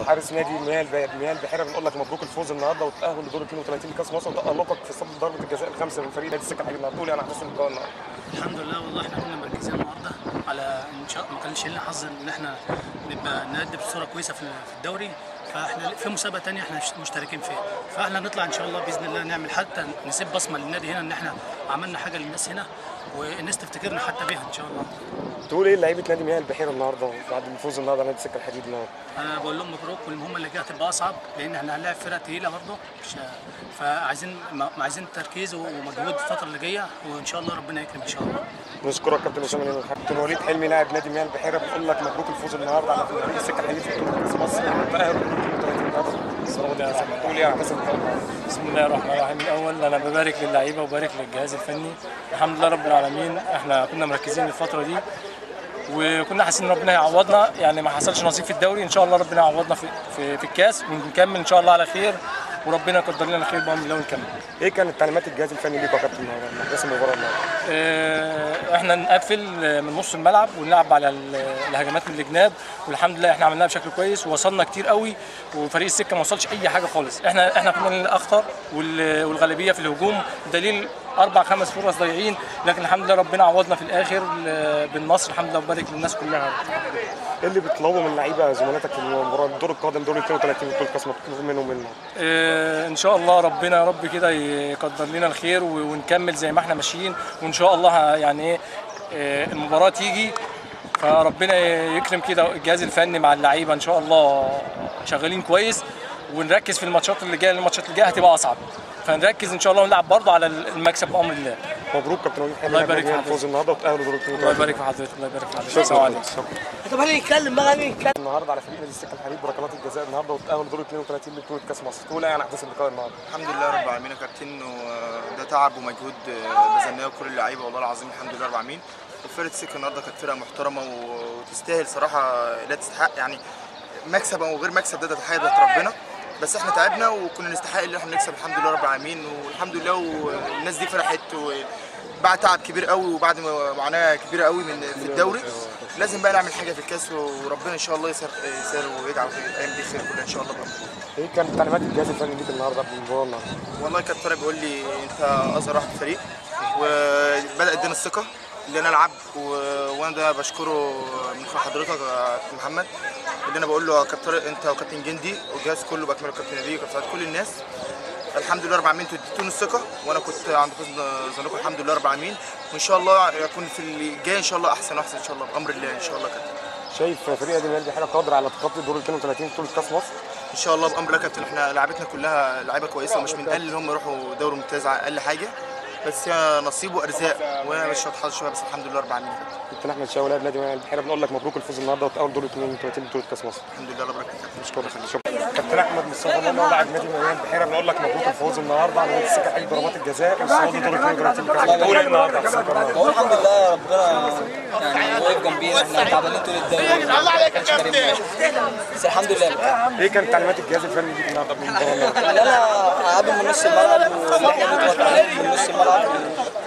حارس نادي مياه البحيره بنقول لك مبروك الفوز النهارده والتاهل لدور 32 لكاس مصر وتالقك في صد ضربه الجزاء الخامسه من فريق نادي السكه الحديد النهارده. قول انا احداث اللقاء النهارده. الحمد لله والله احنا كنا مركزين النهارده على ان شاء الله، ما كانش لنا حظ ان احنا نبقى نأدي بصوره كويسه في الدوري، فاحنا في مسابقه ثانيه احنا مشتركين فيها، فاحنا نطلع ان شاء الله باذن الله نعمل حتى نسيب بصمه للنادي هنا ان احنا عملنا حاجه للناس هنا والناس تفتكرنا حتى بيها ان شاء الله. تقول ايه لعيبه نادي مياه البحيره النهارده بعد الفوز النهارده على نادي السكه الحديد النهارده؟ انا بقول لهم مبروك، والمهمه اللي جايه هتبقى اصعب لان احنا هنلاعب فرق تقيله برضه، فعايزين عايزين تركيز ومجهود الفتره اللي جايه، وان شاء الله ربنا يكرم ان شاء الله. نشكرك كابتن اسامه نيمو. كابتن وليد حلمي لاعب نادي مياه البحيره بنقول لك مبروك الفوز النهارده على فريق السكه الحديد في بطوله كاس مصر والتاهل لدور 32. تقول ايه على حسب بسم الله الرحمن الرحيم. الاول انا ببارك للعيبه وبارك للجهاز الفني، الحمد لله رب العالمين. احنا كنا مركزين الفتره دي وكنا حاسين ان ربنا هيعوضنا، يعني ما حصلش نصيب في الدوري، ان شاء الله ربنا يعوضنا في الكاس ونكمل ان شاء الله على خير، وربنا يقدر لنا خير بامر الله ونكمل. ايه كانت تعليمات الجهاز الفني ليكوا يا كابتن النهارده احداث المباراه النهارده؟ احنا نقفل من نص الملعب ونلعب على الهجمات من الجناب، والحمد لله احنا عملناها بشكل كويس ووصلنا كتير قوي، وفريق السكه ما وصلش اي حاجه خالص. احنا كنا الاخطر والغالبيه في الهجوم، دليل 4-5 فرص ضايعين، لكن الحمد لله ربنا عوضنا في الاخر بالنصر، الحمد لله وبارك للناس كلها. ايه اللي بيطلبوا من اللعيبه زملاتك في المباراه الدور القادم دور 32 بطوله كاس مصر منهم؟ ان شاء الله ربنا يا رب كده يقدر لنا الخير ونكمل زي ما احنا ماشيين، وان شاء الله يعني المباراه تيجي فربنا يكرم كده الجهاز الفني مع اللعيبه ان شاء الله شغالين كويس، ونركز في الماتشات اللي جايه، الماتشات اللي جايه هتبقى اصعب، فنركز ان شاء الله ونلعب برضه على المكسب بامر الله. مبروك كابتن وليد حلمي. الله يبارك في حضرتك. الفوز النهارده وتاهلوا دور 32. الله يبارك في حضرتك. الله يبارك في حضرتك. السلام عليكم. طب هل يتكلم بقى مين يتكلم النهارده على فريق نادي السكه الحديد بركلات الجزاء النهارده وتاهلوا دور 32 لبطوله كاس مصر. تقول ايه عن احداث اللقاء النهارده؟ الحمد لله رب العالمين يا كابتن، وده تعب ومجهود بذلناه كل اللعيبه والله العظيم، الحمد لله رب العالمين. فرقه السكه النهارده كانت فرقه محترمه وتستاهل صراحه، لا تستحق يعني مكسب او غير مكسب، ده تحيه ربنا، بس احنا تعبنا وكنا نستحق ان احنا نكسب الحمد لله رب العالمين، والحمد لله والناس دي فرحت بعد تعب كبير قوي وبعد معاناه كبيره قوي في الدوري، لازم بقى نعمل حاجه في الكاس، وربنا ان شاء الله يسر ويجعل الايام دي خير كلها ان شاء الله. ايه كانت تعليمات الجهاز الفني ليك النهارده قبل المباراه النهارده؟ والله كابتن طارق بيقول لي انت اصغر واحد في الفريق، وبدا ادينا الثقه اللي انا العب، وانا ده بشكره من حضرتك يا كابتن محمد، اللي انا بقول له يا كابتن طارق انت وكابتن جندي والجهاز كله باكمله، كابتن نبيل وكابتن كل الناس، الحمد لله رب العالمين اديتوني الثقه، وانا كنت عند حسن ظنكم الحمد لله رب العالمين، وان شاء الله يكون في اللي جاي ان شاء الله احسن واحسن ان شاء الله بامر الله ان شاء الله. كابتن شايف فريق نادي مياه البحيره قادر على تخطي دور 32 بطوله كاس مصر؟ ان شاء الله بامر الله كابتن، احنا لعيبتنا كلها لعيبه كويسه ومش من اقل ان هم يروحوا دوري ممتاز على اقل حاجه، بس هي نصيب وارزاق، وانا مش هتحظ شويه بس الحمد لله رب العالمين. كابتن احمد شاوي لاعب نادي مياه البحيره بنقول لك مبروك الفوز النهارده وتاهل دور 32 بطوله كاس مصر. الحمد لله رب العالمين. شكرا. كابتن احمد مصطفى ماما لاعب نادي مياه البحيره بنقول لك مبروك الفوز النهارده على نادي السكه الحديد ضربات الجزاء وصعود دور 32 كاس مصر. تقول ايه النهارده؟ هو الحمد لله ربنا يعني واقف جنبينا، احنا تعبانين طول الدوري بس الحمد لله. ايه كانت تعليمات الجهاز الفني ليك النهارده قبل المباراه؟ ان انا اقابل من نص الملعب وان احنا نضغط عليهم من نص الملعب،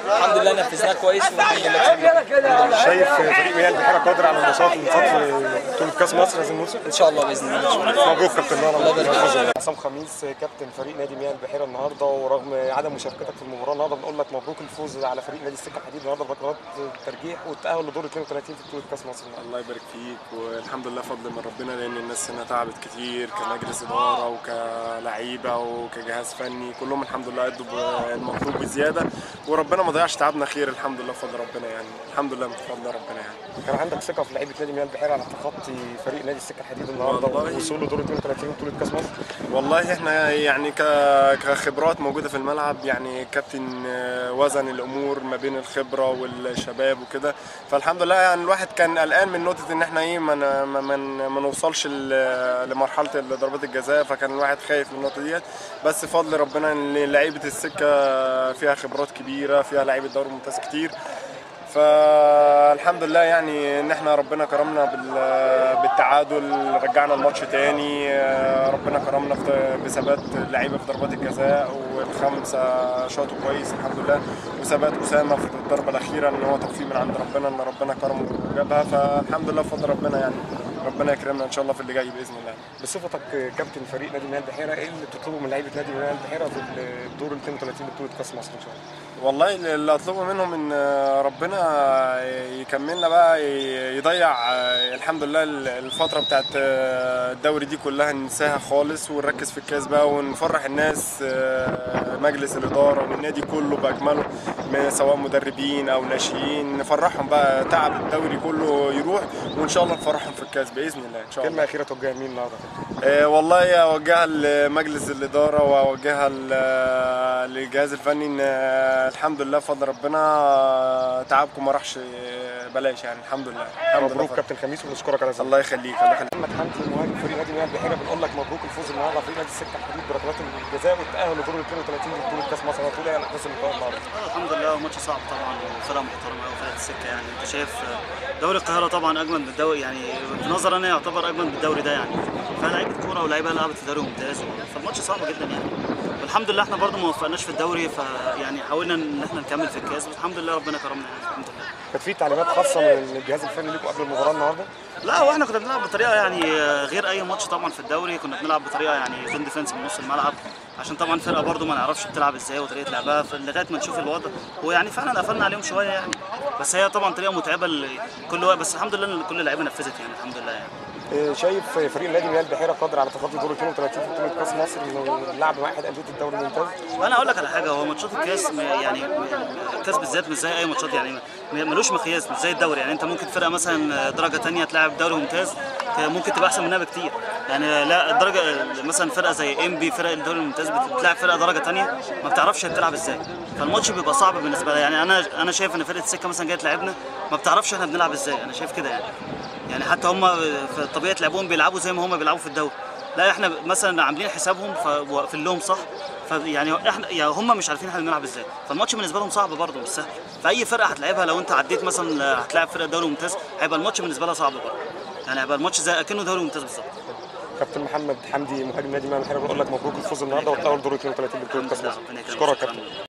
الحمد لله نفذناه كويس والحمد لله. شايف فريق مياه البحيره قادر على النشاط والانفاق في بطوله كاس مصر هذا الموسم؟ ان شاء الله باذن الله. مبروك كابتن. الله يبارك. عصام خميس كابتن فريق نادي مياه البحيره النهارده، ورغم عدم مشاركتك في المباراه النهارده بنقول لك مبروك الفوز على فريق نادي السكه الحديد النهارده بركلات الترجيح والتاهل لدور 32 في بطوله كاس مصر. الله يبارك فيك، والحمد لله فضل من ربنا، لان الناس هنا تعبت كتير كمجلس اداره وكلعيبه وكجهاز فني، كلهم الحمد لله ادوا المطلوب بزياده، وربنا ما ضيعش تعبنا خير الحمد لله بفضل ربنا، يعني الحمد لله بفضل ربنا. يعني كان عندك ثقه في لعيبه نادي مياه البحيره على تخطي فريق نادي السكه الحديد النهارده ووصوله دور 32 بطوله كاس مصر؟ والله احنا يعني كخبرات موجوده في الملعب، يعني الكابتن وزن الامور ما بين الخبره والشباب وكده، فالحمد لله يعني الواحد كان قلقان من نقطه ان احنا ايه ما نوصلش لمرحله ضربات الجزاء، فكان الواحد خايف من النقطه ديت، بس فضل ربنا ان لعيبه السكه فيها خبرات كبيره، فيها لعيبه دوري ممتاز كتير، فالحمد لله يعني ان احنا ربنا كرمنا بالتعادل، رجعنا الماتش تاني، ربنا كرمنا بثبات اللعيبه في ضربات الجزاء، والخمسه شاطوا كويس الحمد لله، وثبات اسامه في الضربه الاخيره ان هو توفيق من عند ربنا ان ربنا كرمه وجابها، فالحمد لله بفضل ربنا يعني. ربنا يكرمنا ان شاء الله في اللي جاي باذن الله. بصفتك كابتن فريق نادي مياه البحيره، ايه اللي بتطلبه من لعيبه نادي مياه البحيره في الدور ال 32 بطوله كاس مصر ان شاء الله؟ والله اللي اطلبه منهم ان ربنا يكملنا بقى، يضيع الحمد لله الفتره بتاعت الدوري دي كلها ننساها خالص ونركز في الكاس بقى ونفرح الناس، مجلس الاداره والنادي كله باكمله سواء مدربين او ناشئين، نفرحهم بقى، تعب الدوري كله يروح وان شاء الله نفرحهم في الكاس باذن الله ان شاء الله. كلمه اخيره توجهها مين النهارده؟ والله اوجهها لمجلس الاداره واوجهها للجهاز الفني، ان الحمد لله بفضل ربنا تعبكم ما راحش بلاش يعني، الحمد لله. مبروك كابتن خميس ونشكرك على ذلك. الله يخليك. الله يخليك. محمد حمدي مهاجم فريق نادي مياه البحيره بنقول لك مبروك الفوز النهارده فريق نادي السكه الحديد بركلات الجزاء والتاهل لدور ال 32 بطوله كاس مصر. هتقول ايه على احداث اللقاء النهارده؟ الحمد لله ماتش صعب طبعا وفرقه محترمه قوي فرقه السكه يعني. انت شايف دوري القاهره طبعا اجمل من الدوري يعني، في نظري انا يعتبر اجمل من الدوري ده يعني، فلعيبه كوره ولاعيبه لعبت في دوري ممتاز، فالماتش صعب جدا يعني. والحمد لله احنا برضو ما وفقناش في الدوري، فيعني حاولنا ان احنا نكمل في الكاس والحمد لله ربنا كرمنا يعني الحمد لله. كانت في تعليمات خاصه من الجهاز الفني ليكم قبل المباراه النهارده؟ لا واحنا كنا بنلعب بطريقه يعني غير اي ماتش طبعا في الدوري، كنا بنلعب بطريقه يعني زون ديفنس من نص الملعب، عشان طبعا فرقه برضو ما نعرفش بتلعب ازاي وطريقه لعبها، لغايه ما نشوف الوضع ويعني فعلا قفلنا عليهم شويه يعني، بس هي طبعا طريقه متعبه لكل وقت، بس الحمد لله ان كل اللعيبه نفذت يعني الحمد لله يعني. شايف فريق نادي مياه البحيره قادر على تخطي دور 32 في بطوله كاس مصر واللعب مع احد انديه الدوري الممتاز؟ انا اقول لك على حاجه، هو ماتشات الكاس يعني الكاس بالذات مش زي اي ماتشات يعني، ملوش مقياس مش زي الدوري يعني. انت ممكن فرقه مثلا درجه ثانيه تلعب دوري ممتاز ممكن تبقى احسن منها بكتير يعني. لا الدرجه مثلا فرقه زي انبي فرق الدوري الممتاز بتلعب فرقه درجه ثانيه ما بتعرفش هي بتلعب ازاي، فالماتش بيبقى صعب بالنسبه لها يعني. انا شايف ان فرقه السكه مثلا جايه تلعبنا ما بتعرفش احنا بنلعب ازاي، انا شايف كده يعني حتى هم في طبيعه لعبهم بيلعبوا زي ما هم بيلعبوا في الدوري، لا احنا مثلا عاملين حسابهم فواقفين لهم صح، فيعني احنا يعني هم مش عارفين احنا بنلعب ازاي، فالماتش بالنسبه لهم صعب برضه مش سهل. فاي فرقه هتلعبها لو انت عديت مثلا هتلاعب فرقه دوري ممتاز هيبقى الماتش بالنسبه لها صعب برضه يعني، هيبقى الماتش زي اكنه دوري ممتاز بالظبط. كابتن محمد حمدي مهاجم نادي مياه البحيره بنقول لك مبروك الفوز النهارده والتاهل دور 32 بطوله كاس مصر. اشكرك كابتن.